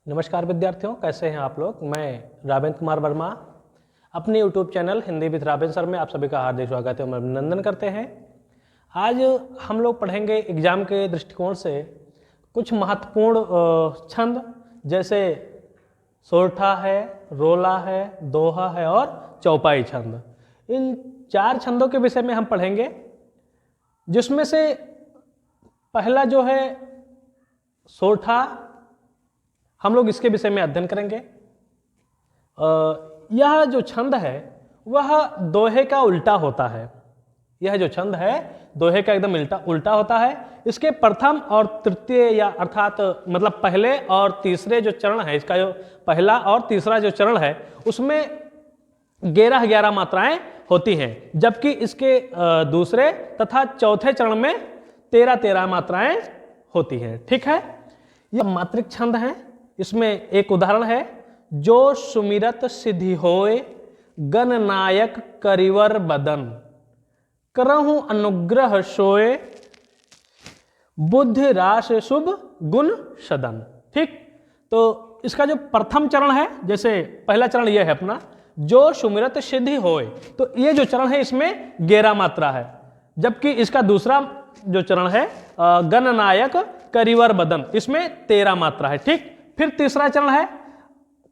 नमस्कार विद्यार्थियों, कैसे हैं आप लोग। मैं रावेंद्र कुमार वर्मा अपने YouTube channel Hindi with Ravendra sir में आप सभी का हार्दिक स्वागत है और अभिनंदन करते हैं। आज हम लोग पढ़ेंगे एग्जाम के दृष्टिकोण से कुछ महत्वपूर्ण छंद, जैसे सोरठा है, रोला है, दोहा है और चौपाई छंद। इन 4 छंदों के विषय में हम पढ़ेंगे, जिसमें से पहला जो है सोरठा, हम लोग इसके विषय में अध्ययन करेंगे। यह जो छंद है वह दोहे का उल्टा होता है। यह जो छंद है दोहे का एकदम उल्टा होता है। इसके प्रथम और तृतीय या अर्थात मतलब पहले और तीसरे जो चरण है, इसका जो पहला और तीसरा जो चरण है उसमें 11 मात्राएं होती हैं, जबकि इसके दूसरे तथा चौथे चरण में 13 मात्राएं होती हैं। ठीक है, यह मात्रिक छंद है। इसमें एक उदाहरण है, जो सुमिरत सिद्धि होए गणनायक करिवर बदन, करहु अनुग्रह सोए बुद्धि रास शुभ गुण सदन। ठीक, तो इसका जो प्रथम चरण है, जैसे पहला चरण यह है अपना, जो सुमिरत सिद्धि होए, तो ये जो चरण है इसमें 11 मात्रा है, जबकि इसका दूसरा जो चरण है गणनायक करिवर बदन, इसमें 13 मात्रा है। ठीक, फिर तीसरा चरण है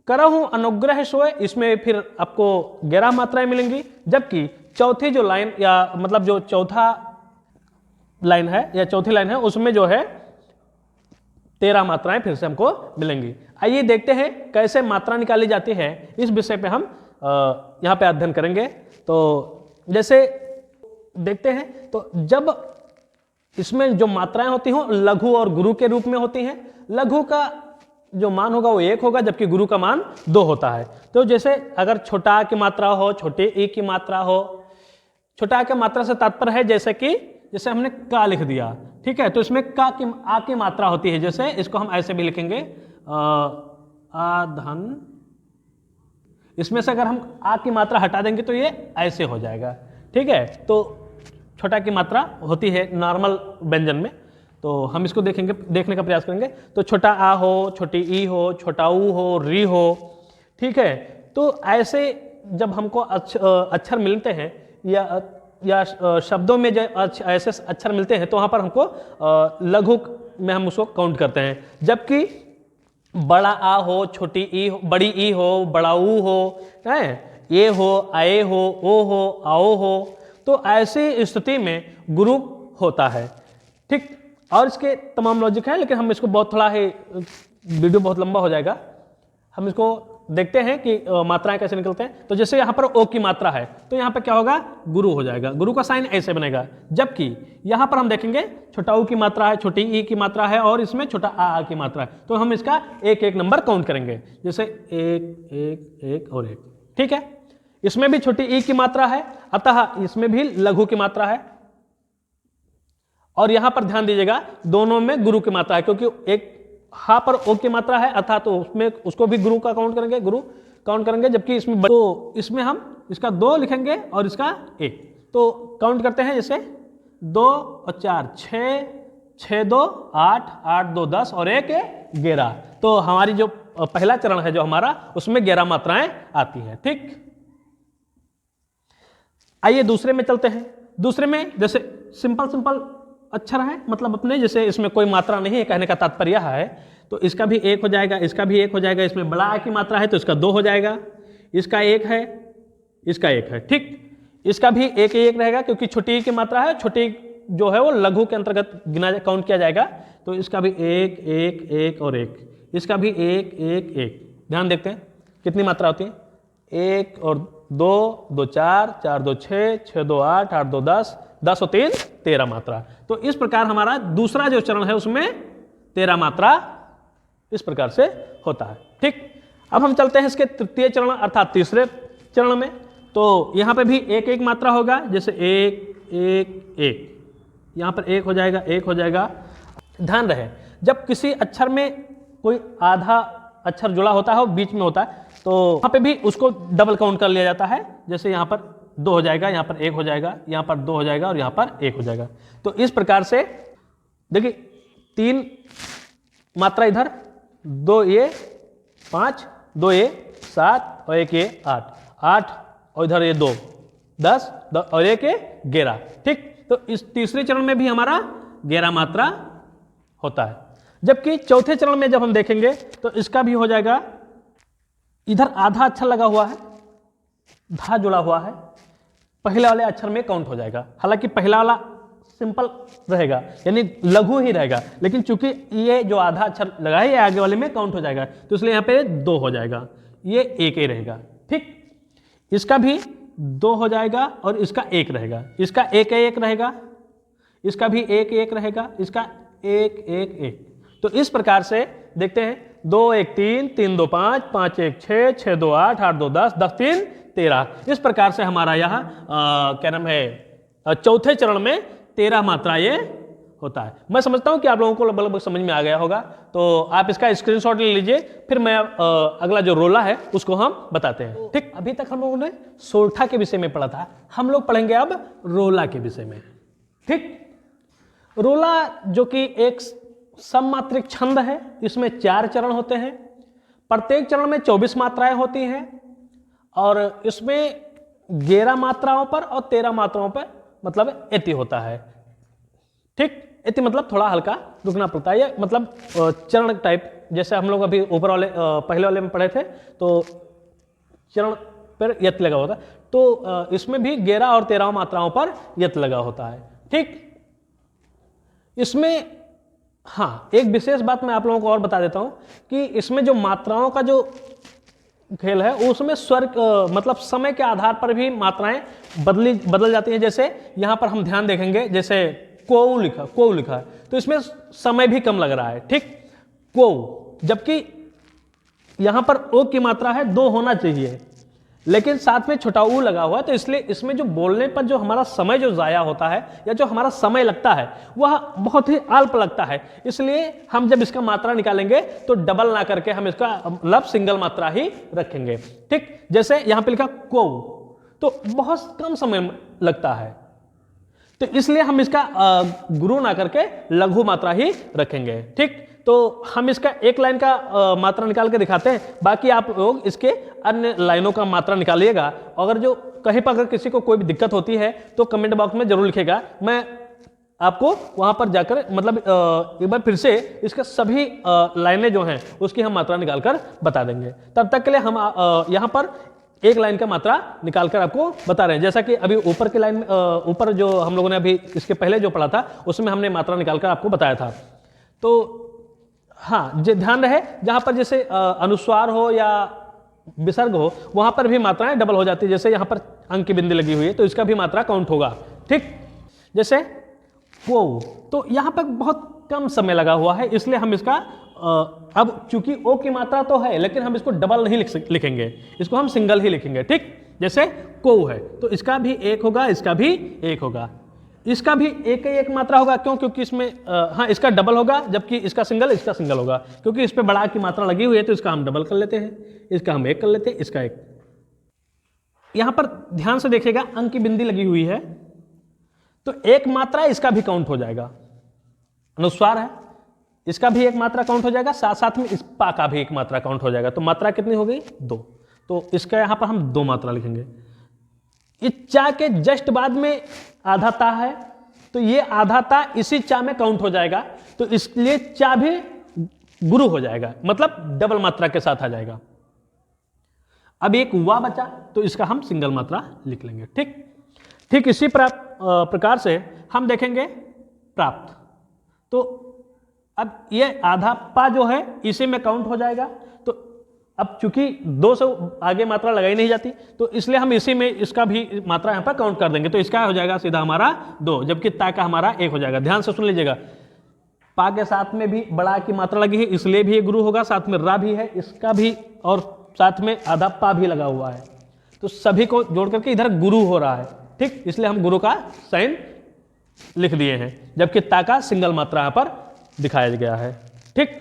करहु अनुग्रह सोए, इसमें फिर आपको 11 मात्राएं मिलेंगी, जबकि चौथी जो लाइन या मतलब जो चौथा लाइन है या चौथी लाइन है उसमें जो है 13 मात्राएं फिर से हमको मिलेंगी। आइए देखते हैं कैसे मात्रा निकाली जाती है, इस विषय पे हम यहाँ पे अध्ययन करेंगे। तो जैसे देखते हैं, तो जब इसमें जो मात्राएं होती हों लघु और गुरु के रूप में होती हैं। लघु का जो मान होगा वो 1 होगा, जबकि गुरु का मान 2 होता है। तो जैसे अगर छोटा आ की मात्रा हो, छोटे ई की मात्रा हो, छोटा आ की मात्रा से तात्पर्य है जैसे हमने का लिख दिया, ठीक है, तो इसमें का की आ की मात्रा होती है। जैसे इसको हम ऐसे भी लिखेंगे आधन, इसमें से अगर हम आ की मात्रा हटा देंगे तो ये ऐसे हो जाएगा। ठीक है, तो छोटा की मात्रा होती है नॉर्मल व्यंजन में, तो हम इसको देखने का प्रयास करेंगे। तो छोटा आ हो, छोटी ई हो, छोटा ऊ हो, री हो। ठीक है, तो ऐसे जब हमको अक्षर मिलते हैं या शब्दों में जब ऐसे अक्षर मिलते हैं तो वहाँ पर हमको लघु में हम उसको काउंट करते हैं। जबकि बड़ा आ हो, छोटी ई हो, बड़ी ई हो, बड़ा ऊ हो, है ये हो, आए हो, ओ हो, आओ हो, तो ऐसी स्थिति में गुरु होता है। ठीक, और इसके तमाम लॉजिक है, लेकिन हम इसको थोड़ा ही वीडियो बहुत लंबा हो जाएगा, हम इसको देखते हैं कि मात्राएं कैसे निकलते हैं। तो जैसे यहाँ पर ओ की मात्रा है तो यहाँ पर क्या होगा, गुरु हो जाएगा, गुरु का साइन ऐसे बनेगा। जबकि यहाँ पर हम देखेंगे छोटा ऊ की मात्रा है, छोटी ई की मात्रा है और इसमें छोटा आ की मात्रा है, तो हम इसका 1-1 नंबर काउंट करेंगे, जैसे 1 1 1 और 1। ठीक है, इसमें भी छोटी ई की मात्रा है, अतः इसमें भी लघु की मात्रा है। और यहां पर ध्यान दीजिएगा, दोनों में गुरु की मात्रा है, क्योंकि एक हा पर ओ की मात्रा है, अतः तो उसमें उसको भी गुरु का काउंट करेंगे, गुरु काउंट करेंगे। जबकि इसमें तो इसमें हम इसका 2 लिखेंगे और इसका 1, तो काउंट करते हैं। जैसे 2 और 4 6, 6 2 8, 8 2 10 और 1 11। तो हमारी जो पहला चरण है जो हमारा, उसमें 11 मात्राएं आती हैं। ठीक, आइए दूसरे में चलते हैं। दूसरे में जैसे सिंपल अक्षर है, मतलब अपने जैसे इसमें कोई मात्रा नहीं है, कहने का तात्पर्य है, तो इसका भी 1 हो जाएगा, इसका भी 1 हो जाएगा। इसमें बड़ा आ की मात्रा है तो इसका 2 हो जाएगा, इसका 1 है, इसका 1 है। ठीक, इसका भी 1 रहेगा, क्योंकि छोटी की मात्रा है, छोटी जो है वो लघु के अंतर्गत काउंट किया जाएगा, तो इसका भी 1 1 1 और 1, इसका भी 1 1 1। ध्यान देखते हैं कितनी मात्रा होती है, 1 और 2 2 4 4 2 6 6 2 8 8 2 10 10 और 3 13 मात्रा। तो इस प्रकार हमारा दूसरा जो चरण है उसमें 13 मात्रा इस प्रकार से होता है। ठीक, अब हम चलते हैं इसके तृतीय चरण अर्थात तीसरे चरण में। तो यहाँ पे भी 1-1 मात्रा होगा, जैसे 1 1 1, यहाँ पर 1 हो जाएगा, 1 हो जाएगा। ध्यान रहे, जब किसी अक्षर में कोई आधा अक्षर जुड़ा होता है और बीच में होता है, तो वहाँ पे भी उसको डबल काउंट कर लिया जाता है। जैसे यहाँ पर 2 हो जाएगा, यहाँ पर 1 हो जाएगा, यहाँ पर 2 हो जाएगा और यहाँ पर 1 हो जाएगा। तो इस प्रकार से देखिए 3 मात्रा इधर, 2 ये 5, 2 ये 7 और 1 ये 8, 8 और इधर ये 2, 10 और 1 ये 11। ठीक, तो इस तीसरे चरण में भी हमारा 11 मात्रा होता है। जबकि चौथे चरण में जब हम देखेंगे तो इसका भी हो जाएगा, इधर आधा अक्षर लगा हुआ है, धा जुड़ा हुआ है, पहले वाले अक्षर में काउंट हो जाएगा। हालांकि पहला वाला सिंपल रहेगा यानी लघु ही रहेगा, लेकिन चूंकि ये जो आधा अक्षर लगा है ये आगे वाले में काउंट हो जाएगा, तो इसलिए यहाँ पे 2 हो जाएगा, ये 1 ही रहेगा। ठीक, इसका भी 2 हो जाएगा और इसका 1 रहेगा, इसका 1 रहेगा, इसका भी 1 रहेगा, इसका 1 तो इस प्रकार से देखते हैं 2 1 3 3 2 5 5 1 6 6 2 8 8 2 10 10 3 13। इस प्रकार से हमारा यहाँ क्या नाम है चौथे चरण में 13 मात्रा ये होता है। मैं समझता हूँ कि आप लोगों को लगभग समझ में आ गया होगा, तो आप इसका स्क्रीनशॉट ले लीजिए, फिर मैं अगला जो रोला है उसको हम बताते हैं। ठीक, अभी तक हम लोगों ने सोरठा के विषय में पढ़ा था, हम लोग पढ़ेंगे अब रोला के विषय में। ठीक, रोला जो कि एक सममात्रिक छंद है, इसमें 4 चरण होते हैं, प्रत्येक चरण में 24 मात्राएं होती हैं और इसमें 11 मात्राओं पर और 13 मात्राओं पर मतलब एति होता है। ठीक, एति मतलब थोड़ा हल्का रुकना पड़ता है, ये मतलब चरण टाइप, जैसे हम लोग अभी ऊपर वाले पहले वाले में पढ़े थे तो चरण पर यत लगा होता है, तो इसमें भी 11 और 13 मात्राओं पर यत लगा होता है। ठीक, इसमें हाँ एक विशेष बात मैं आप लोगों को और बता देता हूं कि इसमें जो मात्राओं का जो खेल है उसमें स्वर मतलब समय के आधार पर भी मात्राएं बदल जाती हैं। जैसे यहां पर हम ध्यान देखेंगे, जैसे को लिखा है तो इसमें समय भी कम लग रहा है। ठीक, को, जबकि यहां पर ओ की मात्रा है 2 होना चाहिए, लेकिन साथ में छोटा ऊ लगा हुआ है, तो इसलिए इसमें जो बोलने पर जो हमारा समय जो जाया होता है या जो हमारा समय लगता है वह बहुत ही अल्प लगता है। इसलिए हम जब इसका मात्रा निकालेंगे तो डबल ना करके हम इसका मतलब सिंगल मात्रा ही रखेंगे। ठीक, जैसे यहां पे लिखा को, तो बहुत कम समय लगता है, तो इसलिए हम इसका गुरु ना करके लघु मात्रा ही रखेंगे। ठीक, तो हम इसका एक लाइन का मात्रा निकाल के दिखाते हैं, बाकी आप लोग इसके अन्य लाइनों का मात्रा निकालिएगा। अगर जो कहीं पर अगर किसी को कोई भी दिक्कत होती है तो कमेंट बॉक्स में जरूर लिखेगा, मैं आपको वहां पर जाकर मतलब एक बार फिर से इसके सभी लाइनें जो हैं उसकी हम मात्रा निकाल कर बता देंगे। तब तक के लिए हम यहाँ पर एक लाइन का मात्रा निकालकर आपको बता रहे हैं। जैसा कि अभी ऊपर की लाइन ऊपर जो हम लोगों ने अभी इसके पहले जो पढ़ा था उसमें हमने मात्रा निकालकर आपको बताया था। तो हाँ ध्यान रहे, जहां पर जैसे अनुस्वार हो या विसर्ग हो वहां पर भी मात्राएं डबल हो जाती है। जैसे यहां पर अंक की बिंदी लगी हुई है तो इसका भी मात्रा काउंट होगा। ठीक, जैसे वो, तो यहां पर बहुत कम समय लगा हुआ है, इसलिए हम इसका अब चूंकि ओ की मात्रा तो है लेकिन हम इसको डबल नहीं लिखेंगे, इसको हम सिंगल ही लिखेंगे। ठीक, जैसे को है तो इसका भी 1 होगा, इसका भी 1 होगा, इसका भी एक मात्रा होगा। क्यों? क्योंकि इसमें हाँ इसका डबल होगा, जबकि इसका सिंगल होगा, क्योंकि इस पे बड़ा की मात्रा लगी हुई है तो इसका हम डबल कर लेते हैं, इसका हम 1 कर लेते हैं, इसका 1। यहां पर ध्यान से देखिएगा अंक की बिंदी लगी हुई है तो 1 मात्रा इसका भी काउंट हो जाएगा। अनुस्वार है, इसका भी 1 मात्रा काउंट हो जाएगा, साथ साथ में इस पा का भी 1 मात्रा काउंट हो जाएगा। तो मात्रा कितनी हो गई? 2। तो इसका यहां पर हम 2 मात्रा लिखेंगे। इस चा के जस्ट बाद में आधा ता है तो ये आधा ता इसी चा में काउंट हो जाएगा, तो इसलिए चा भी गुरु हो जाएगा, मतलब डबल मात्रा के साथ आ जाएगा। अब एक वा बचा तो इसका हम सिंगल मात्रा लिख लेंगे। ठीक इसी प्रकार से हम देखेंगे प्राप्त। तो अब ये आधा पा जो है इसी में काउंट हो जाएगा, तो अब चूंकि 2 से आगे मात्रा लगाई नहीं जाती तो इसलिए हम इसी में इसका भी मात्रा यहाँ पर काउंट कर देंगे। तो इसका हो जाएगा सीधा हमारा 2, जबकि ता का हमारा 1 हो जाएगा। ध्यान से सुन लीजिएगा, पा के साथ में भी बड़ा की मात्रा लगी है इसलिए भी ये गुरु होगा, साथ में रा भी है इसका भी, और साथ में आधा पा भी लगा हुआ है, तो सभी को जोड़ करके इधर गुरु हो रहा है। ठीक, इसलिए हम गुरु का साइन लिख दिए हैं, जबकि ता का सिंगल मात्रा यहाँ पर दिखाया गया है। ठीक,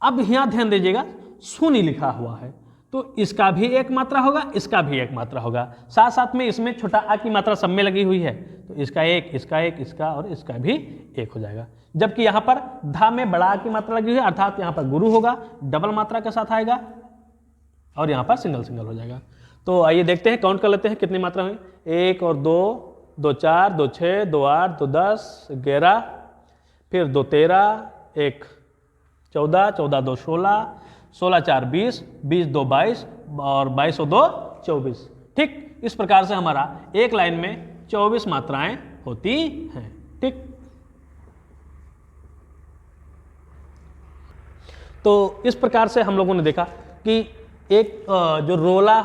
अब यहां ध्यान दीजिएगा शून्य लिखा हुआ है, तो इसका भी एक मात्रा होगा, इसका भी एक मात्रा होगा। साथ साथ में इसमें छोटा आ की मात्रा सब में लगी हुई है, तो इसका एक, इसका एक, इसका और इसका भी एक हो जाएगा। जबकि यहाँ पर धा में बड़ा आ की मात्रा लगी हुई है, अर्थात यहाँ पर गुरु होगा, डबल मात्रा के साथ आएगा, और यहाँ पर सिंगल सिंगल हो जाएगा। तो आइए देखते हैं, काउंट कर लेते हैं कितनी मात्रा हुई। 1 और 2, 2 4, 2 6, 2 8, 2 10, 11, फिर 2 13, 1 14, 14 2 16, 16 4 20, 20 2 22 और 22 और 2 24। ठीक, इस प्रकार से हमारा एक लाइन में 24 मात्राएं होती हैं। ठीक, तो इस प्रकार से हम लोगों ने देखा कि एक जो रोला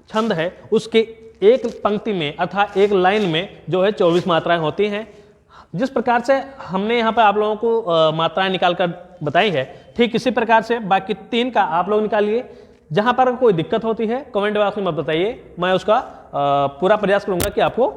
छंद है उसके एक पंक्ति में अर्थात एक लाइन में जो है 24 मात्राएं होती हैं। जिस प्रकार से हमने यहाँ पर आप लोगों को मात्राएं निकाल कर बताई है, ठीक इसी प्रकार से बाकी 3 का आप लोग निकालिए। जहाँ पर कोई दिक्कत होती है कमेंट बॉक्स में मत बताइए, मैं उसका पूरा प्रयास करूँगा कि आपको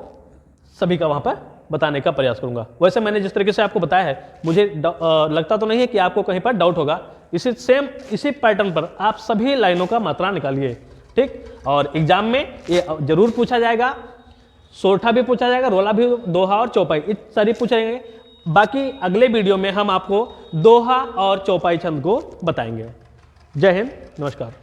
सभी का वहाँ पर बताने का प्रयास करूँगा। वैसे मैंने जिस तरीके से आपको बताया है, मुझे लगता तो नहीं है कि आपको कहीं पर डाउट होगा। इसी पैटर्न पर आप सभी लाइनों का मात्रा निकालिए। ठीक, और एग्जाम में ये जरूर पूछा जाएगा, सोरठा भी पूछा जाएगा, रोला भी, दोहा और चौपाई, ये सारी पूछेंगे। बाकी अगले वीडियो में हम आपको दोहा और चौपाई छंद को बताएंगे। जय हिंद, नमस्कार।